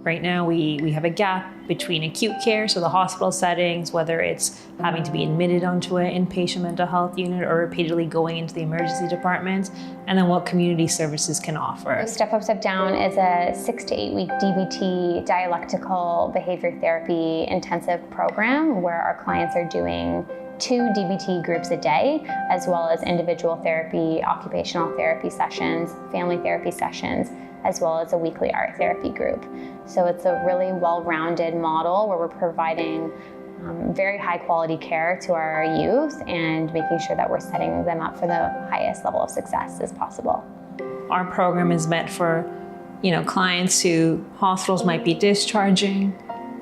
Right now, we have a gap between acute care, so the hospital settings, whether it's having to be admitted onto an inpatient mental health unit or repeatedly going into the emergency department, and then what community services can offer. Step Up, Step Down is a 6 to 8 week DBT, dialectical behavior therapy intensive program where our clients are doing 2 DBT groups a day, as well as individual therapy, occupational therapy sessions, family therapy sessions, as well as a weekly art therapy group. So it's a really well-rounded model where we're providing very high quality care to our youth and making sure that we're setting them up for the highest level of success as possible. Our program is meant for, clients who hospitals might be discharging,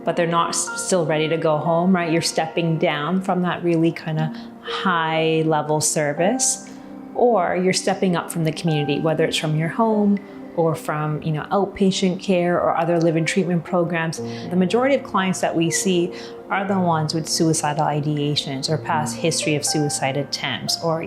but they're not still ready to go home, right? You're stepping down from that really kind of high level service, or you're stepping up from the community, whether it's from your home or from outpatient care or other live-in treatment programs. The majority of clients that we see are the ones with suicidal ideations or past history of suicide attempts or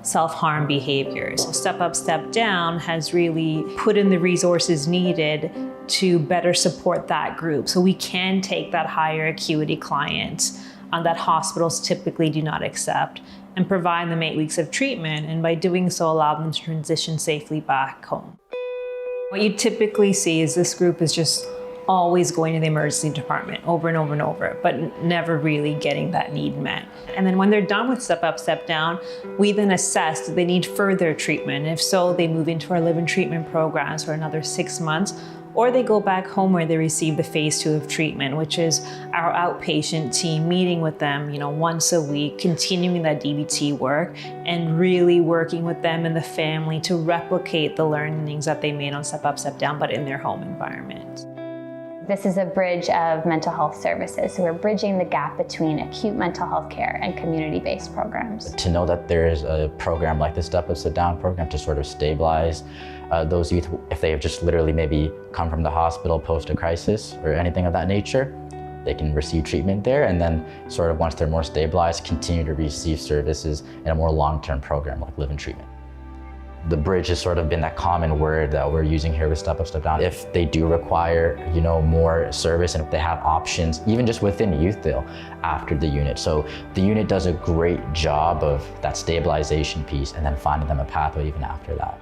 self-harm behaviors. So Step Up, Step Down has really put in the resources needed to better support that group. So we can take that higher acuity client that hospitals typically do not accept and provide them 8 weeks of treatment, and by doing so allow them to transition safely back home. What you typically see is this group is just always going to the emergency department over and over and over, but never really getting that need met. And then when they're done with Step Up, Step Down, we then assess do they need further treatment. If so, they move into our live-in treatment programs for another 6 months, or they go back home where they receive the phase 2 of treatment, which is our outpatient team meeting with them, once a week, continuing that DBT work and really working with them and the family to replicate the learnings that they made on Step Up, Step Down, but in their home environment. This is a bridge of mental health services. So we're bridging the gap between acute mental health care and community-based programs. To know that there is a program like the Step Up, Step Down program to sort of stabilize those youth, if they have just literally maybe come from the hospital post a crisis or anything of that nature, they can receive treatment there, and then sort of once they're more stabilized, continue to receive services in a more long-term program like live-in treatment. The bridge has sort of been that common word that we're using here with Step Up, Step Down. If they do require, more service, and if they have options, even just within Youthdale after the unit. So the unit does a great job of that stabilization piece and then finding them a pathway even after that.